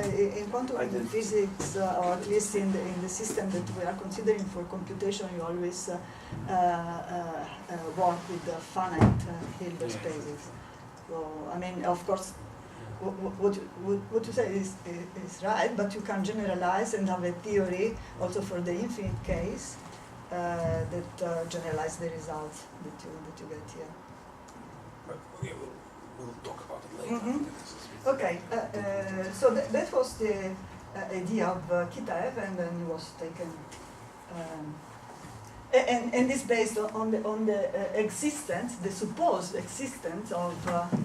in quantum physics, or at least in the system that we are considering for computation, you always work with the finite Hilbert spaces. So, I mean, of course, what you say is right, but you can generalize and have a theory also for the infinite case that generalize the results that you get here. But we'll talk about it later. Okay, so that was the idea of Kitaev, and then it was taken, and it's based on the existence, the supposed existence of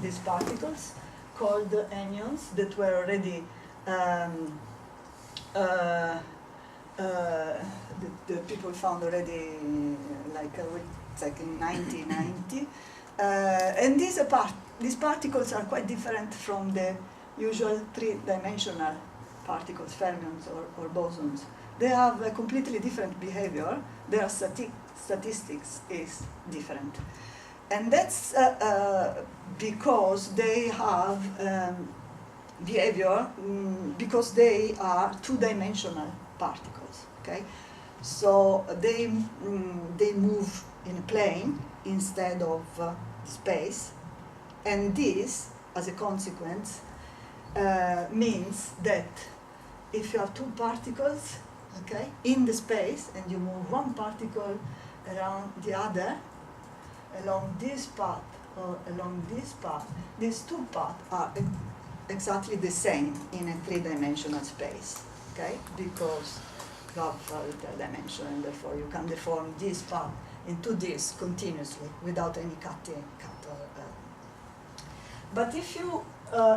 these particles called anyons that were already the people found already like in 1990, and these particles are quite different from the usual three-dimensional particles, fermions or bosons. They have a completely different behavior. Their statistics is different. And that's because they have behavior, because they are two-dimensional particles, okay? So they move in a plane instead of space, and this, as a consequence, means that if you have two particles, okay, in the space, and you move one particle around the other, along this path or along this path, these two paths are exactly the same in a three-dimensional space, okay? Because you have a dimension, and therefore you can deform this path into this continuously without any cut. But if you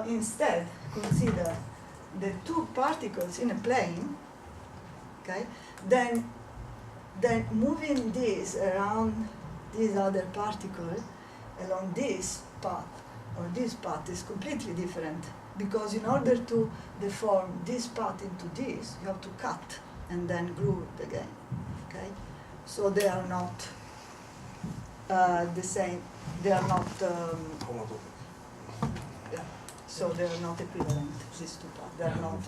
instead consider the two particles in a plane, okay, then moving this around this other particle along this path or this path is completely different, because in order to deform this path into this, you have to cut and then glue it again. Okay, so they are not the same. They are not. Yeah. So they are not equivalent. These two parts. They are not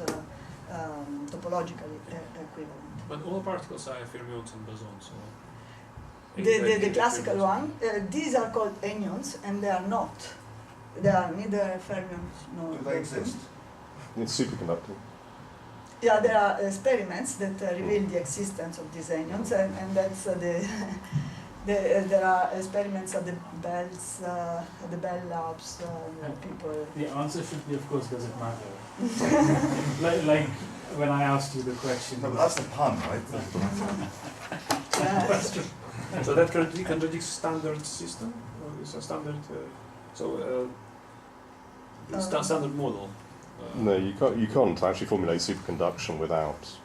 topologically equivalent. But all particles are fermions and bosons. So the classical one, these are called anyons, and they are not. They are neither fermions nor bosons. Do they exist? It's superconducting. Yeah, there are experiments that reveal the existence of these anyons, and that's there are experiments at the Bell Labs, people. The answer should be, of course, does it matter? like when I asked you the question. No, but that's the pun, right? Question. So that contradicts standard system, or is a standard? Standard model. No, you can't actually formulate superconduction without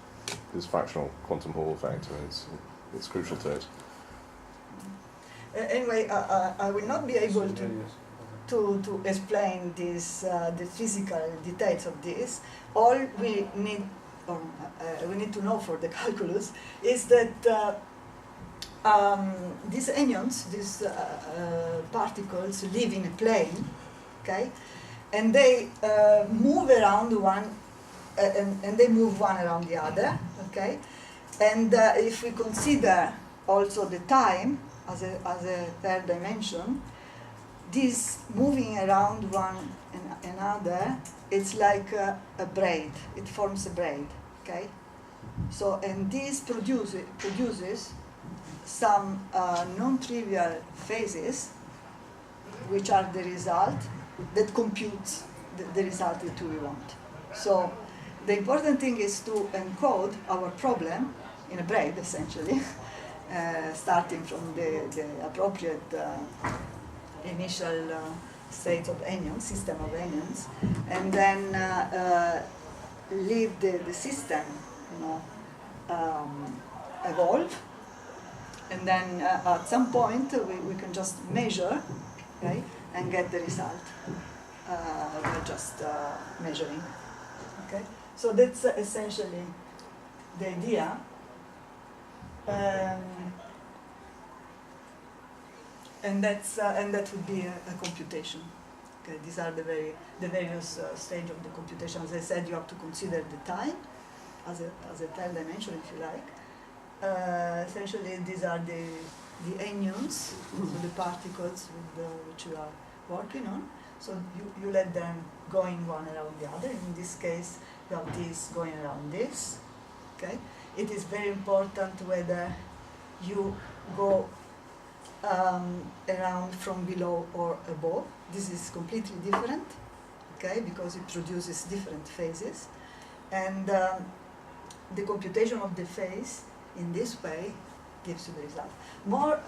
this fractional quantum Hall effect. I mean, it's crucial to it. Anyway, I will not be able to explain this, the physical details of this. All we need to know for the calculus is that these anyons, these particles, live in a plane, okay, and they move around one, and they move one around the other, okay, and if we consider also the time as a third dimension, this moving around one and another, it's like a braid. It forms a braid, okay? So, and this produces some non-trivial phases, which are the result that computes the result that we want. So, the important thing is to encode our problem in a braid, essentially. Starting from the appropriate initial state of anyons, system of anyons, and then leave the system, evolve, and then at some point we can just measure, okay, and get the result. We're just measuring, okay. So that's essentially the idea. And that would be a computation. Okay, these are the various stage of the computation. As I said, you have to consider the time as a time dimension, if you like. Essentially, these are the anyons, so the particles which you are working on. So you let them going one around the other. In this case, you have this going around this. Okay. It is very important whether you go around from below or above. This is completely different, okay, because it produces different phases. And the computation of the phase in this way gives you the result. More,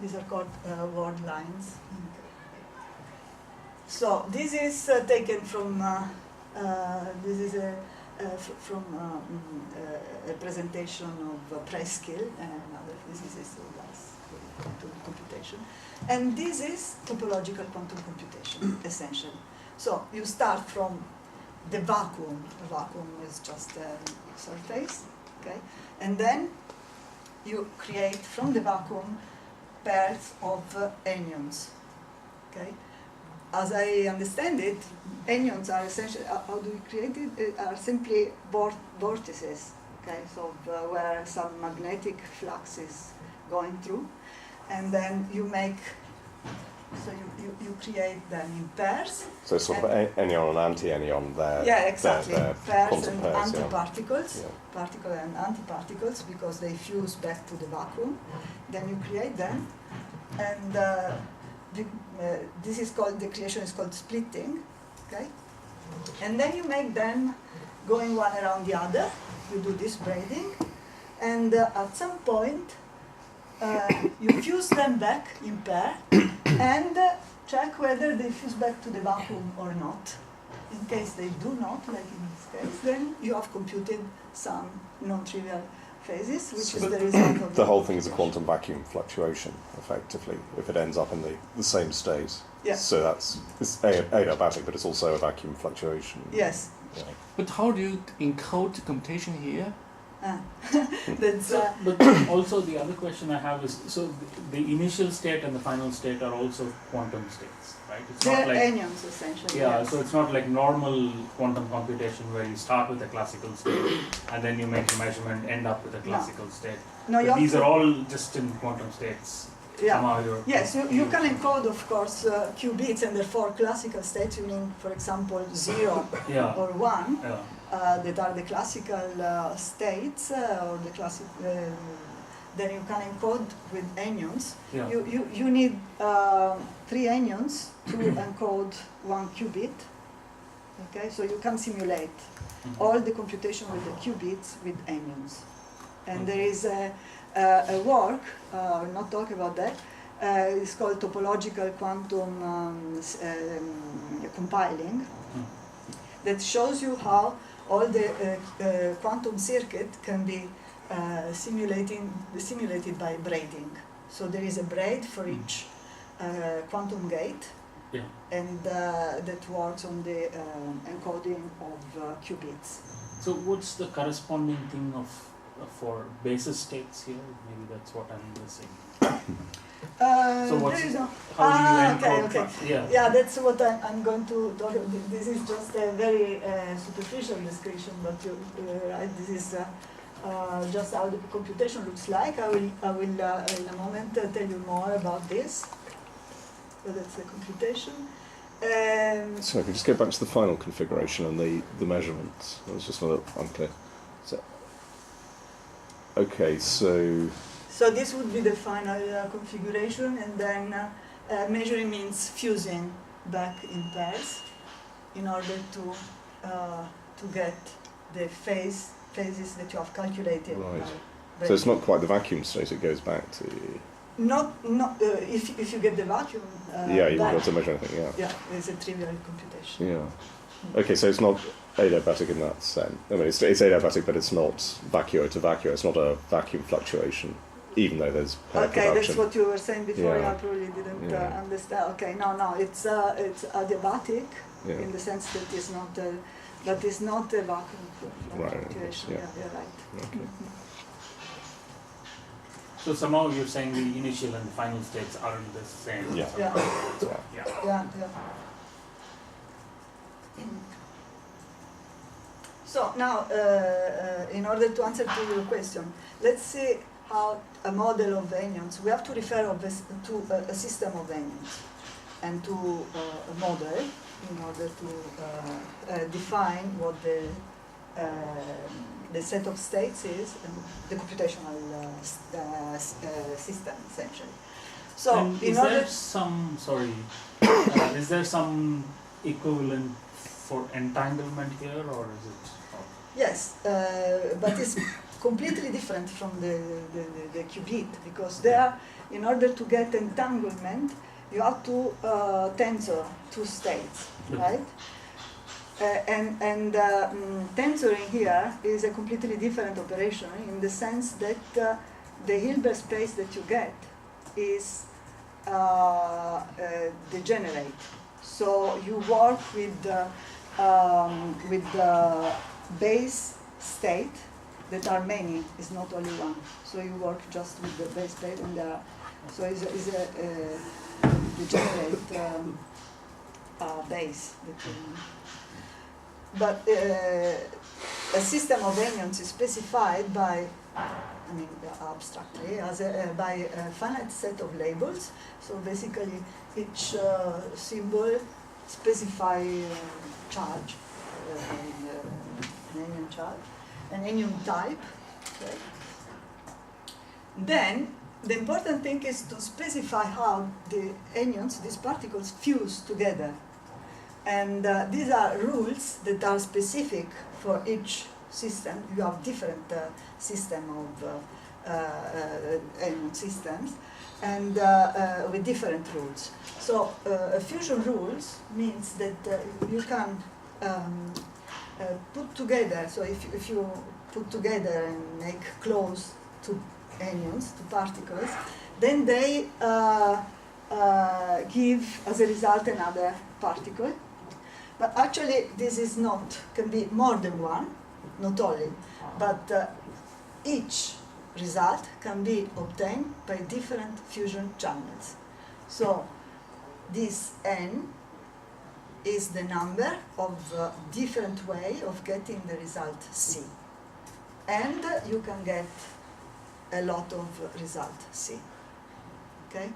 these are called word lines. So this is taken from, this is from a presentation of Preskill and other physicists who does quantum computation. And this is topological quantum computation, essentially. So you start from the vacuum. A vacuum is just a surface, okay? And then you create from the vacuum pairs of anyons, okay? As I understand it, anyons are essentially, how do we create it? Are simply vortices, okay? So where some magnetic flux is going through, and then you make, so you create them in pairs. So sort of anyon and anti-anyon there. Yeah, exactly. They're Pairs and pairs, antiparticles, yeah. particle and antiparticles, because they fuse back to the vacuum. Then you create them, and this is called, the creation is called splitting, okay? And then you make them going one around the other. You do this braiding, and at some point you fuse them back in pair and check whether they fuse back to the vacuum or not. In case they do not, like in this case, then you have computed some non-trivial phases, which is the result of the whole thing is a quantum vacuum fluctuation, effectively, if it ends up in the same state. Yeah. So it's adiabatic, but it's also a vacuum fluctuation. Yes. Yeah. But how do you encode the computation here? That's, But also the other question I have is, so the initial state and the final state are also quantum states, right? It's they're not like, anyons, essentially. yeah, yes. so it's not like normal quantum computation where you start with a classical state and then you make a measurement, end up with a classical state. No, you But have these to- are all just in quantum states. Yeah. Somehow you're Yes, you can encode, of course, qubits, and therefore classical states, you mean, for example, 0 Yeah. or 1, Yeah. that are the classical states, or the classic, then you can encode with anyons. Yeah. You need 3 anyons to encode 1 qubit, okay, so you can simulate Mhm. all the computation with the qubits with anyons. And there is a work, I will not talk about that, it's called topological quantum compiling, that shows you how all the quantum circuit can be simulated by braiding. So there is a braid for each quantum gate, Yeah. and that works on the encoding of qubits. So what's the corresponding thing of for basis states here? Maybe that's what I'm missing. So what's, there is no, how do you encode? okay. Yeah, that's what I'm going to talk about. This is just a very superficial description, but right, this is just how the computation looks like. I will in a moment tell you more about this. So that's the computation. So if we just go back to the final configuration and the measurements, it was just a little unclear. So, okay, So this would be the final configuration, and then measuring means fusing back in pairs in order to get the phases that you have calculated. Right. So it's not quite the vacuum state, it goes back to... Not if you get the vacuum. yeah, you won't be back, able to measure anything, yeah. Yeah, it's a trivial computation. Yeah. Okay, so it's not adiabatic in that sense. I mean, it's adiabatic, but it's not vacuo to vacuo. It's not a vacuum fluctuation, even though there's pair Okay, production. that's what you were saying before. Yeah. I probably didn't Yeah. understand. Okay, no, it's adiabatic Yeah. in the sense that it's not a vacuum Right, fluctuation. yeah. Yeah, you're right. Okay. So somehow you're saying the initial and the final states aren't the same. Yeah. Yeah. Yeah. Yeah, yeah. So now, in order to answer to your question, let's see how a model of anyons, we have to refer to a system of anyons and to a model in order to define what the set of states is and the computational system, essentially. So, And in is order there some, sorry, is there some equivalent for entanglement here, or is it? yes, but it's completely different from the qubit, because there, in order to get entanglement, you have to tensor two states, right? And tensoring here is a completely different operation in the sense that the Hilbert space that you get is degenerate. So you work with the base state that are many, it's not only one. So you work just with the base state, and so it's a degenerate base. But a system of anyons is specified by, I mean, abstractly, as by a finite set of labels. So basically, each symbol specifies charge, an anion charge, an anion type. Okay. Then, the important thing is to specify how the anions, these particles, fuse together. And these are rules that are specific for each system. You have different system of anion systems, and with different rules. So fusion rules means that you can put together. So if you put together and make close two anions, two particles, then they give as a result another particle. But actually, this is not, can be more than one, not only, but each result can be obtained by different fusion channels. So this n is the number of different way of getting the result C. And you can get a lot of result C. Okay?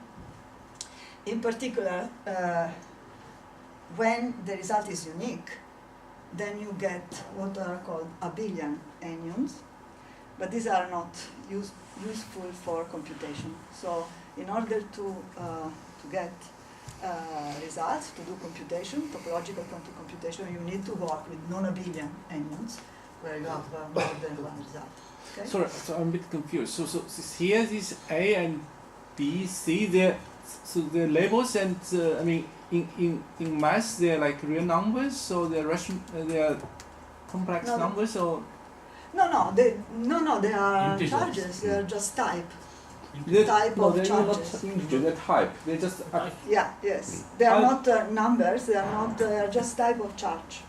In particular, when the result is unique, then you get what are called abelian anyons, but these are not useful for computation. So in order to get results, to do computation, topological quantum computation, you need to work with non-abelian anyons, where you have more than one result. Okay? Sorry, so I'm a bit confused. So here is A and B, C, they're labels, and I mean, in math, they're like real numbers, so they're complex numbers, or No, they are Integers. charges. They are just type they're of not charges. integer, they're type. They're just Yeah, yes. They are not numbers. They are not. They are just type of charges.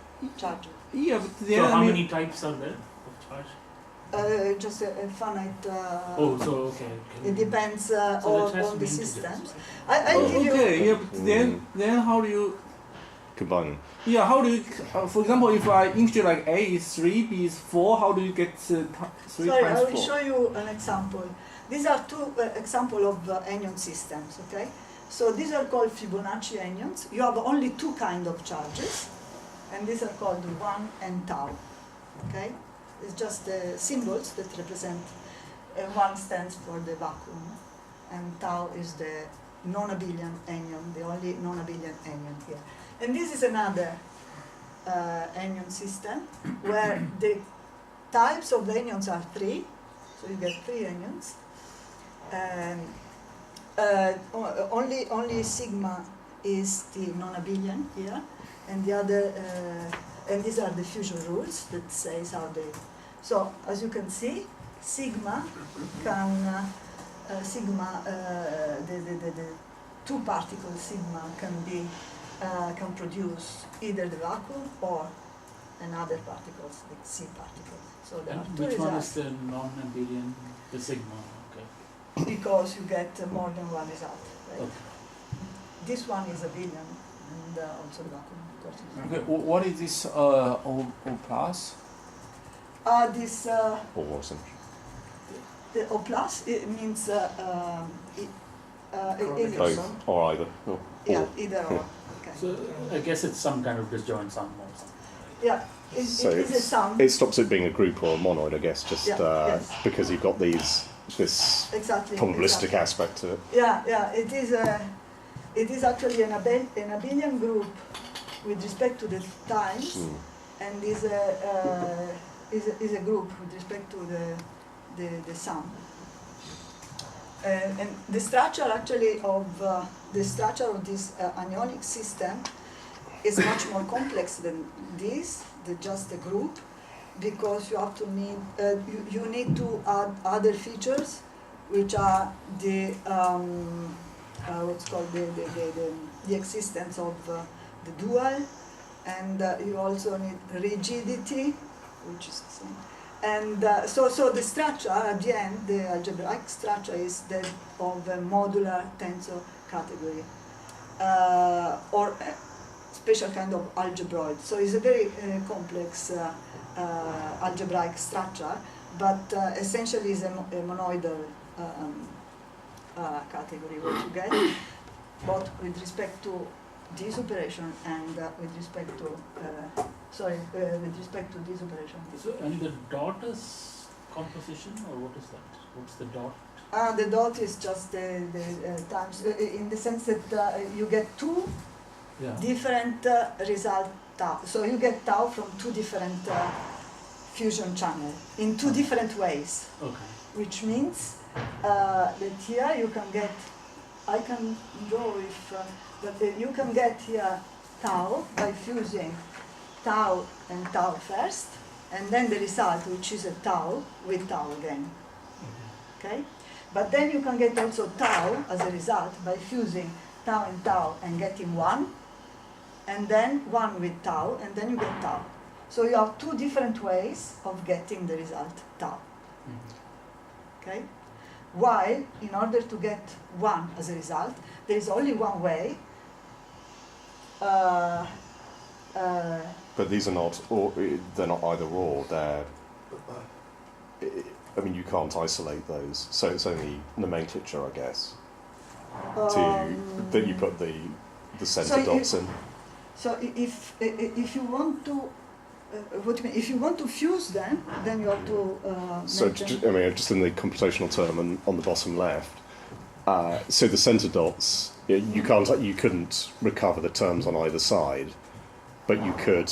yeah, but So they're how many types are there of charge? Just a finite. Oh, so okay. It depends So that has to on be the integers, systems. right? I'll give you. okay, yeah, but then how do you? Combine them. Yeah, how do you? For example, if I integer like A is 3, B is 4, how do you get 3 Sorry, times I will 4? show you an example. These are two examples of anion systems. Okay, so these are called Fibonacci anions. You have only two kinds of charges, and these are called 1 and tau. Okay, it's just the symbols that represent. 1 stands for the vacuum, and tau is the non-abelian anion, the only non-abelian anion here. And this is another anion system where the types of the anions are 3, so you get 3 anions. And only sigma is the non-abelian here, and the other, and these are the fusion rules that says how they. So as you can see, sigma can the two particles sigma can produce either the vacuum or another particles, the C particles. So there are And two which one is results. the non-abelian, the sigma? Okay. because you get more than one result. Right? Okay. This one is a billion, and also the vacuum, of course. Okay, what is this O plus? This Or wasn't. the O plus, it means Chronic either. sum? Or either. Or. Yeah, either or. Okay. So I guess it's some kind of disjoint sum or something. Yeah, So it is a sum. It stops it being a group or a monoid, I guess, just Yeah, yes. because you've got this Exactly. probabilistic exactly. aspect to it. Yeah, it is actually an abelian group with respect to the times, and is a group with respect to the sum. And the structure actually of this anionic system is much more complex than this, just a group, because you have to you need to add other features, which are the what's called the existence of the dual, and you also need rigidity, which is the same. And so the structure at the end, the algebraic structure, is that of a modular tensor category, or a special kind of algebroid. So it's a very complex algebraic structure, but essentially is a monoidal category, what you get, both with respect to this operation and with respect to with respect to this operation. So and the dot is composition, or what is that? What's the dot? The dot is just the times, in the sense that you get two Yeah. different result tau. So you get tau from two different fusion channels in two different ways, Okay. which means that here you can get, I can draw if, but you can get here tau by fusing tau and tau first, and then the result, which is a tau with tau again. Okay? But then you can get also tau as a result by fusing tau and getting 1, and then 1 with tau, and then you get tau. So you have two different ways of getting the result tau. Okay? While, in order to get 1 as a result, there is only one way. But these are not, or they're not either or. They're, I mean, you can't isolate those. So it's only nomenclature, I guess, that you put the center So dots in. So if you want to, what do you mean? If you want to fuse them, then you have to So make them. I mean, just in the computational term and on the bottom left. So the center dots, you couldn't recover the terms on either side, but you could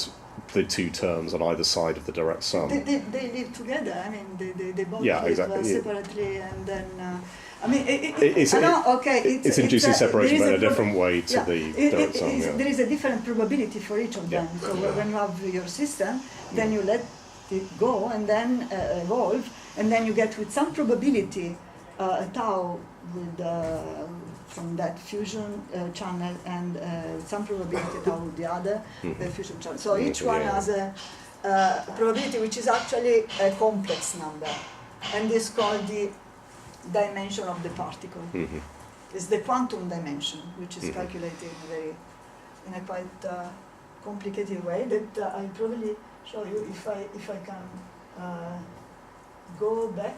the two terms on either side of the direct sum. They live together. I mean, they both Yeah, live exactly, yeah. separately, and then I mean, It's inducing separation, but in a different way to the direct sum. Yeah. There is a different probability for each of them. Yeah. So when you have your system, then you let it go and then evolve, and then you get with some probability a tau with from that fusion channel, and some probability tau with the other fusion channel. So each one has a probability which is actually a complex number, and is called the dimension of the particle. It's the quantum dimension, which is calculated in a quite complicated way that I'll probably show you if I can go back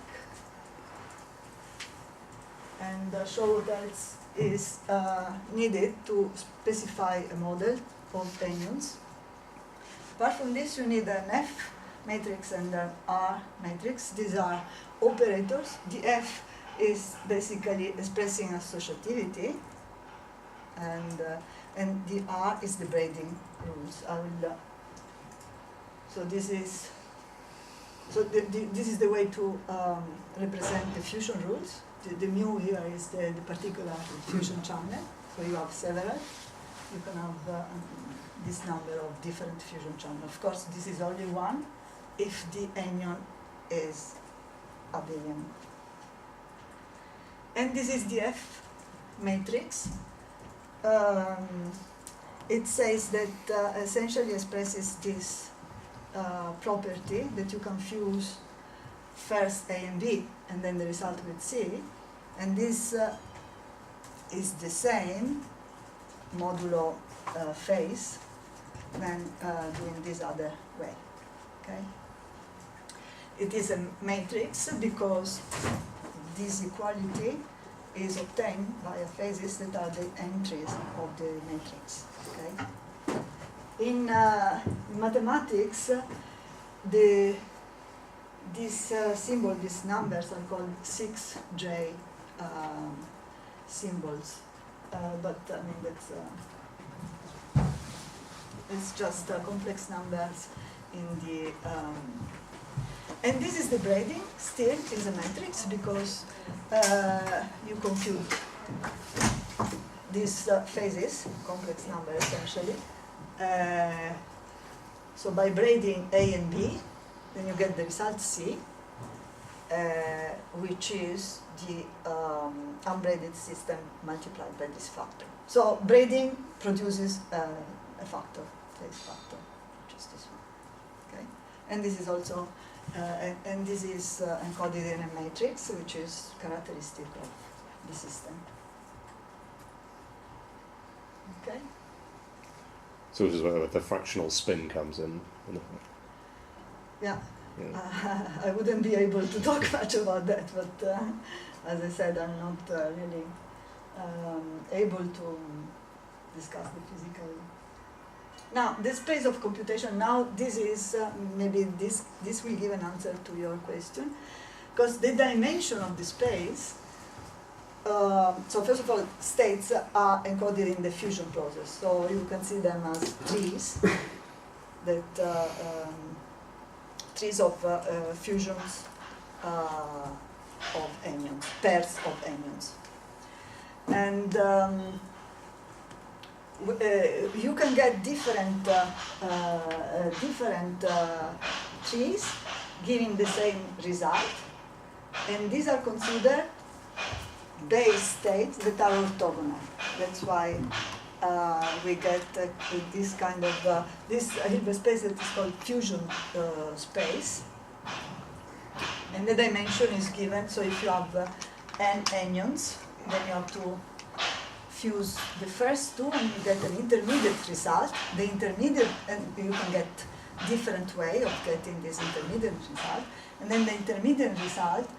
and show what else is needed to specify a model of anyons. Apart from this, you need an F matrix and an R matrix. These are operators. The F is basically expressing associativity, and the R is the braiding rules. So this is the way to represent the fusion rules. The mu here is the particular fusion channel. So you have several. You can have this number of different fusion channels. Of course, this is only one if the anion is abelian. And this is the F matrix. It says that essentially expresses this property that you can fuse first A and B and then the result with C, And this is the same modulo phase than doing this other way. Okay? It is a matrix because this equality is obtained via phases that are the entries of the matrix. Okay? In mathematics, these symbol, these numbers are called 6J symbols, but I mean that's it's just complex numbers in the and this is the braiding still is a matrix because you compute these phases, complex numbers essentially. So by braiding A and B, then you get the result C, which is the unbraided system multiplied by this factor. So braiding produces a factor, phase factor, which is this one. Okay, and this is also and this is encoded in a matrix, which is characteristic of the system. Okay. So this is where the fractional spin comes in. Yeah. Yeah. I wouldn't be able to talk much about that, but as I said, I'm not really able to discuss the physical. Now, the space of computation, now this is, maybe this will give an answer to your question, because the dimension of the space, so first of all, states are encoded in the fusion process, so you can see them as trees, that trees of fusions of anyons, pairs of anyons. And you can get different trees giving the same result, and these are considered base states that are orthogonal. That's why we get this kind of this Hilbert space that is called fusion space, and the dimension is given. So if you have n anyons, then you have to fuse the first two, and you get an intermediate result. The intermediate, and you can get different way of getting this intermediate result, and then the intermediate result,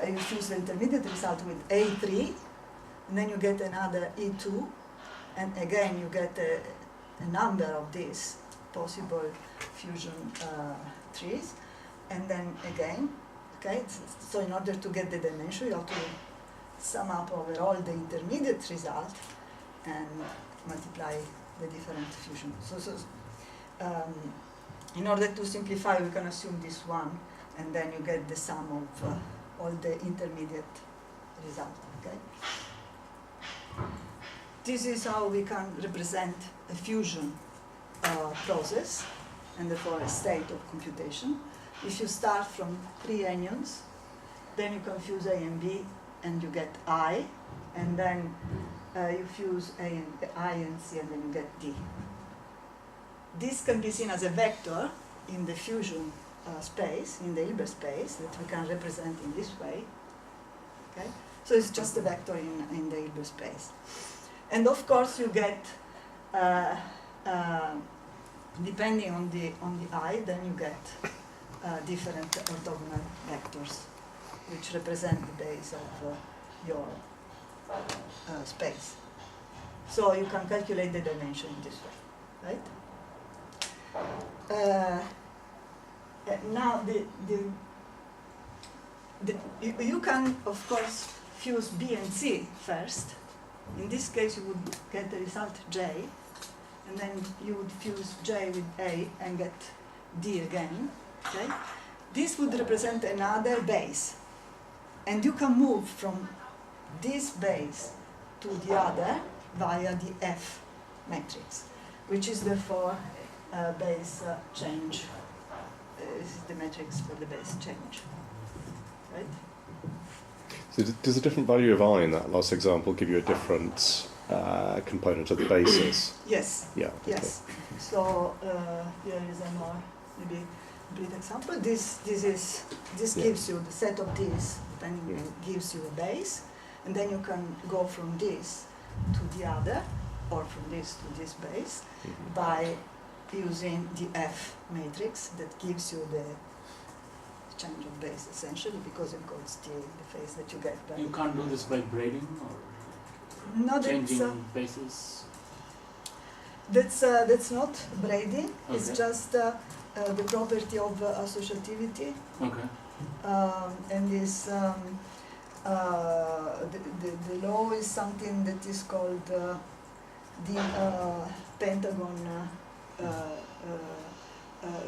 you fuse the intermediate result with A3, and then you get another E2. And again, you get a number of these possible fusion trees, and then again, okay. So in order to get the dimension, you have to sum up overall the intermediate result and multiply the different fusions. So in order to simplify, we can assume this one, and then you get the sum of all the intermediate results. Okay. This is how we can represent a fusion process, and therefore a state of computation. If you start from 3 anyons, then you can fuse A and B, and you get I, and then you fuse I and C, and then you get D. This can be seen as a vector in the fusion space, in the Hilbert space, that we can represent in this way. Okay? So it's just a vector in the Hilbert space. And of course, you get, depending on the I, then you get different orthogonal vectors, which represent the base of your space. So you can calculate the dimension in this way, right? Now, you can, of course, fuse B and C first. In this case, you would get the result J, and then you would fuse J with A and get D again. Okay? This would represent another base, and you can move from this base to the other via the F matrix, which is therefore base change. This is the matrix for the base change, right? So does a different value of I in that last example give you a different component of the basis? Yes. Yeah. Okay. Yes. So here is a more maybe complete example. This Yeah. gives you the set of these depending gives you a base, and then you can go from this to the other, or from this to this base, by using the F matrix that gives you the change of base, essentially, because it encodes the phase that you get by. You can't do this by braiding or No, changing bases? that's not braiding. It's Okay. just the property of associativity, Okay. and is the law is something that is called the Pentagon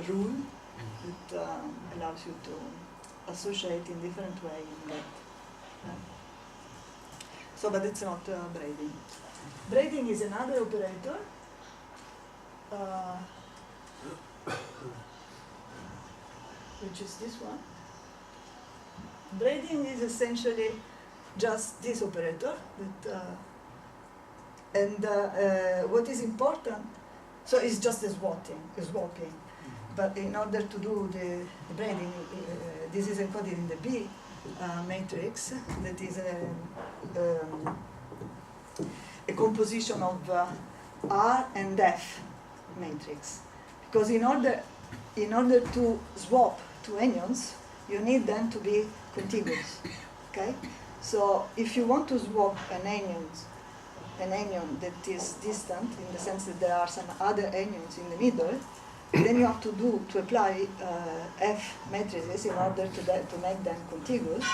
rule that allows you to associate in different ways. So, but it's not braiding. Braiding is another operator. Which is this one. Braiding is essentially just this operator, what is important, so it's just a swapping. But in order to do the braiding, this is encoded in the B matrix, that is a composition of R and F matrix. Because in order to swap two anyons, you need them to be contiguous. Okay? So if you want to swap an anion that is distant, in the sense that there are some other anions in the middle, then you have to apply F matrices in order to make them contiguous,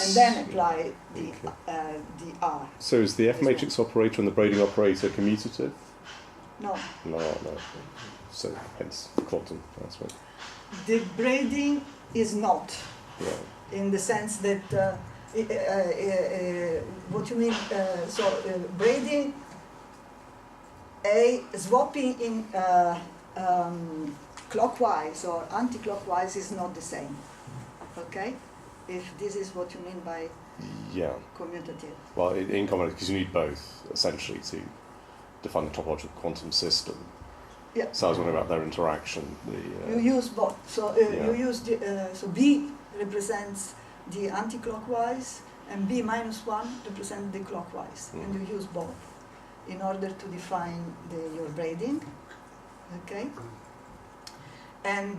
and then apply the R. So is the F matrix operator and the braiding operator commutative? No. No. So hence quantum. That's right. The braiding is not, Yeah. in the sense that what you mean. Braiding, swapping in clockwise or anti-clockwise is not the same. Okay, if this is what you mean by commutative. Well, in common, because you need both essentially to define the topological quantum system. Yeah. So I was wondering about their interaction. You use both. So you use so B represents the anti-clockwise, and B minus 1 represents the clockwise, and you use both in order to define your braiding. Okay. And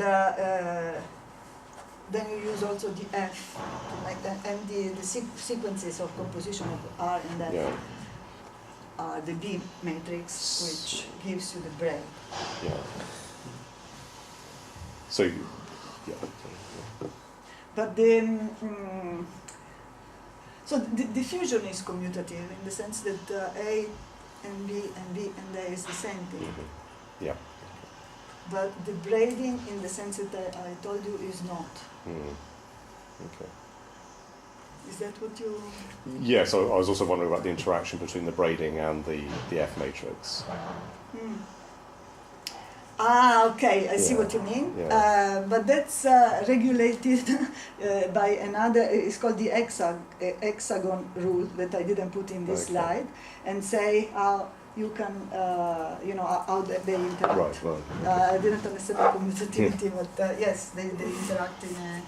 then you use also the F to make that, and the sequences of composition of R and F are the B matrix, which gives you the braid. Yeah. So, But so the diffusion is commutative in the sense that A and B and A is the same thing. Yeah. But the braiding, in the sense that I told you, is not. Okay. Is that what you? Yeah, so I was also wondering about the interaction between the braiding and the F matrix. Okay, I see what you mean. Yeah. But that's regulated by another, it's called the hexagon rule that I didn't put in this slide, and say how you can, how they interact. Right. I didn't understand the commutativity, but yes, they interact in a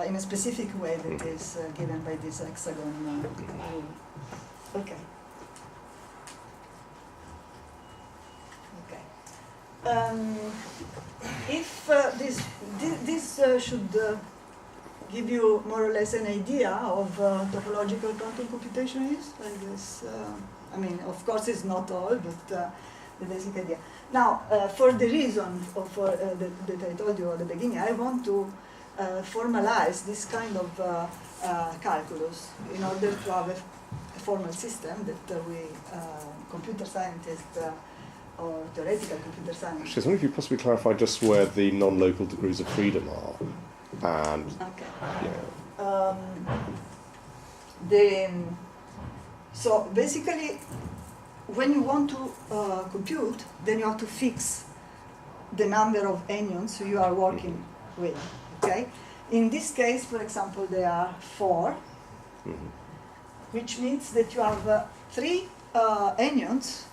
in a specific way that is given by this hexagon rule. Okay. If this should give you more or less an idea of topological quantum computation is, I guess. I mean, of course, it's not all, but the basic idea. Now, for the reason that I told you at the beginning, I want to formalize this kind of calculus in order to have a formal system that we computer scientists or theoretical computer science. Actually, I was wondering if you possibly clarify just where the non-local degrees of freedom are. And so basically, when you want to compute, then you have to fix the number of anyons you are working with. Okay. In this case, for example, there are 4, which means that you have 3 anyons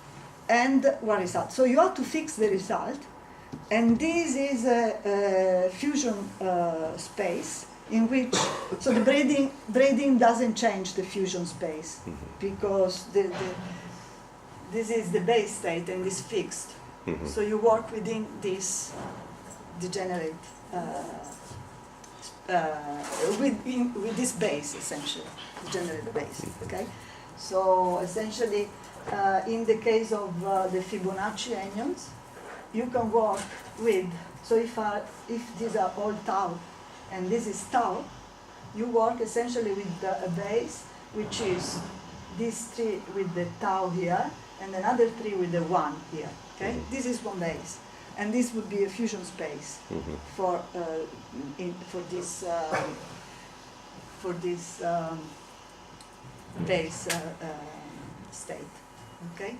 and 1 result. So you have to fix the result, and this is a fusion space in which, so the braiding doesn't change the fusion space, because this is the base state and is fixed. So you work within this degenerate, with this base, essentially, degenerate base, okay? So essentially, in the case of the Fibonacci anyons, you can work with, so if these are all tau, and this is tau, you work essentially with a base, which is these three with the tau here, and another three with the 1 here, okay? This is one base. And this would be a fusion space for this base state, okay?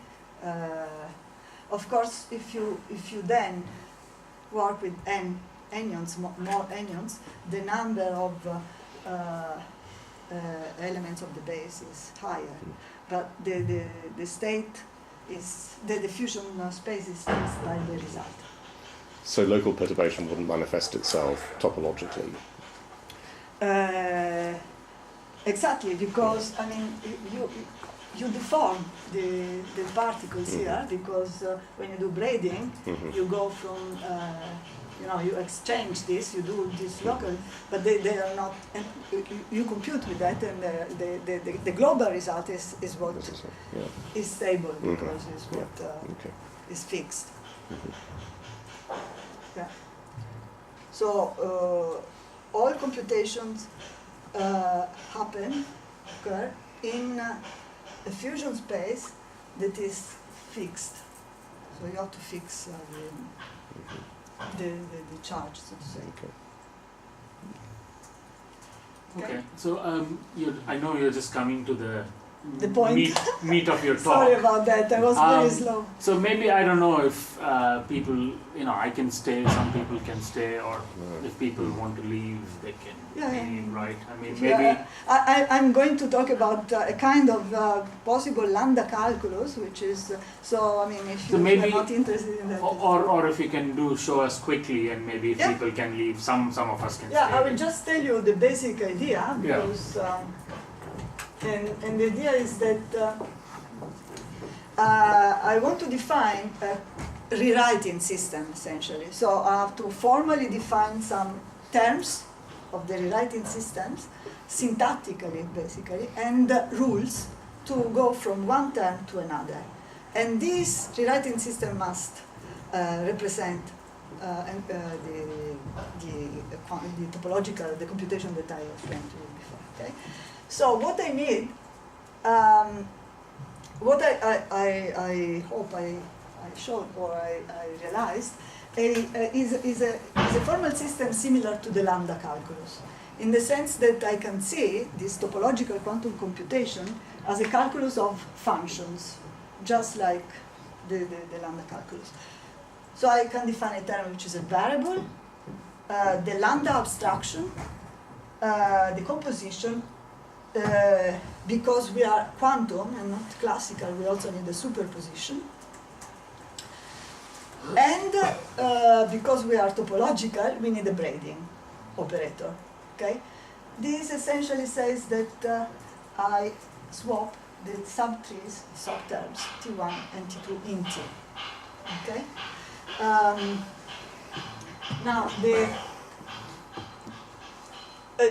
Of course, if you then work with anyons, more anyons, the number of elements of the base is higher, but the state is the fusion space is fixed by the result. So local perturbation wouldn't manifest itself topologically. Exactly, because I mean you deform the particles here, because when you do braiding, you go from you exchange this, you do this local, but they are not. And you compute with that, and the global result is what is stable, because it's what is fixed. Yeah. So all computations occur in a fusion space that is fixed. So you have to fix the charge, so to say. Okay. So I know you're just coming to the point. meat of your talk. Sorry about that, I was very slow. So maybe, I don't know if people, I can stay, some people can stay, or if people want to leave, they can leave, right? I mean, maybe... I'm going to talk about a kind of possible lambda calculus, which is, so I mean, if you're not interested in that... Or if you can show us quickly, and maybe if people can leave, some of us can stay. I will just tell you the basic idea, because... And the idea is that I want to define a rewriting system, essentially. So I have to formally define some terms of the rewriting systems, syntactically, basically, and rules to go from one term to another. And this rewriting system must represent the topological, the computation that I explained to you before, okay? So what I need, what I hope I showed, or I realized, is a formal system similar to the lambda calculus, in the sense that I can see this topological quantum computation as a calculus of functions, just like the lambda calculus. So I can define a term which is a variable, the lambda abstraction, the composition. Because we are quantum and not classical, we also need a superposition. And because we are topological, we need a braiding operator. Okay? This essentially says that I swap the subtrees, subterms, T1 and T2 in T. Okay? Now,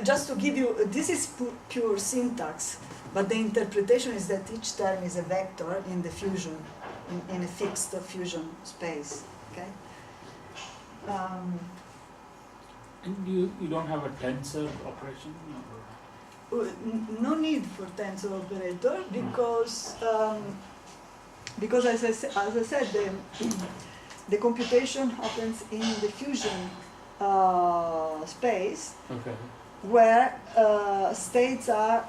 just to give you, this is pure syntax, but the interpretation is that each term is a vector in the fusion, in a fixed fusion space. Okay. And you don't have a tensor operation? No need for tensor operator, because as I said, the computation happens in the fusion space. Okay. Where states are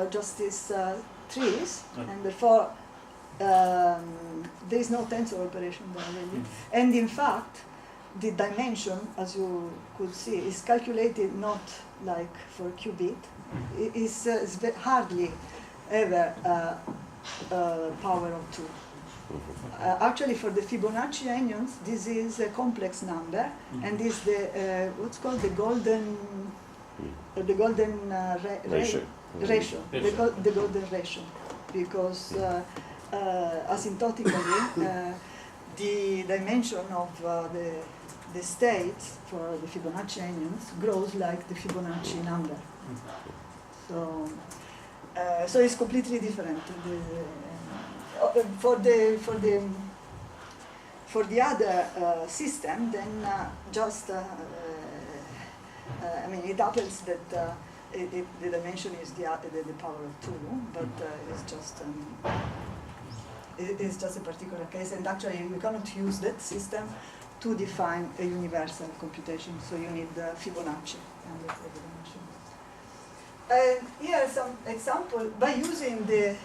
just these trees, and therefore there is no tensor operation there really. And in fact, the dimension, as you could see, is calculated not like for a qubit. It is hardly ever power of 2. Actually, for the Fibonacci anyons, this is a complex number, and is the what's called the golden the golden Ratio. ratio, the golden ratio, because asymptotically the dimension of the states for the Fibonaccianians grows like the Fibonacci number. So it's completely different. For the other system, then I mean, it happens that the dimension is the power of 2, but it's just a particular case, and actually we cannot use that system to define a universal computation, so you need the Fibonacci and the dimension. And here are some example by using the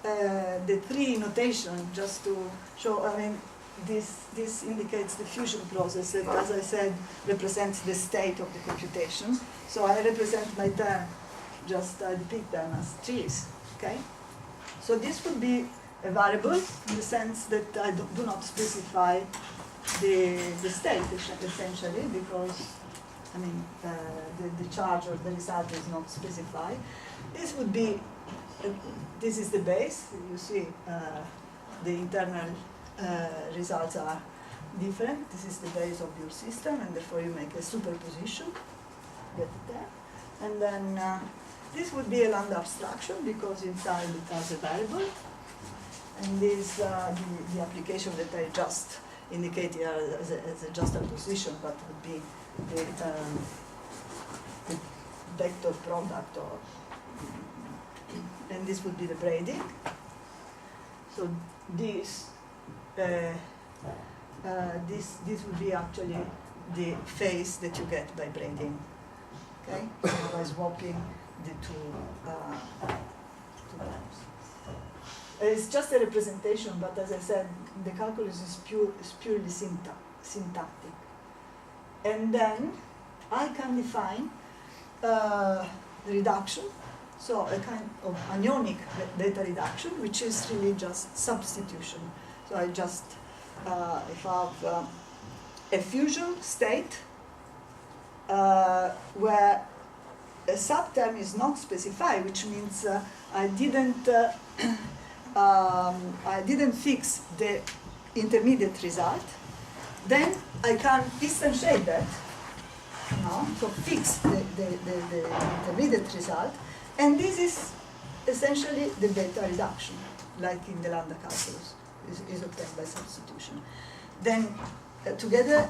3 notation, just to show. I mean, this indicates the fusion process that, as I said, represents the state of the computation. So I represent my term, just depict them as trees. Okay. So this would be a variable in the sense that I do not specify the state essentially, because I mean the charge or the result is not specified. This would be this is the base. You see the internal results are different. This is the base of your system, and therefore you make a superposition. Get it there, and then this would be a lambda abstraction because inside it has a variable. And this the application that I just indicated here as a juxtaposition, but would be the vector product, or and this would be the braiding. So this this would be actually the phase that you get by braiding. Okay, so by swapping the two terms. It's just a representation, but as I said, the calculus is purely syntactic. And then I can define the reduction, so a kind of anionic data reduction, which is really just substitution. So I just if I have a fusion state where a subterm is not specified, which means I didn't fix the intermediate result, then I can instantiate that, so fix the intermediate result, and this is essentially the data reduction, like in the lambda calculus, is obtained by substitution. Then together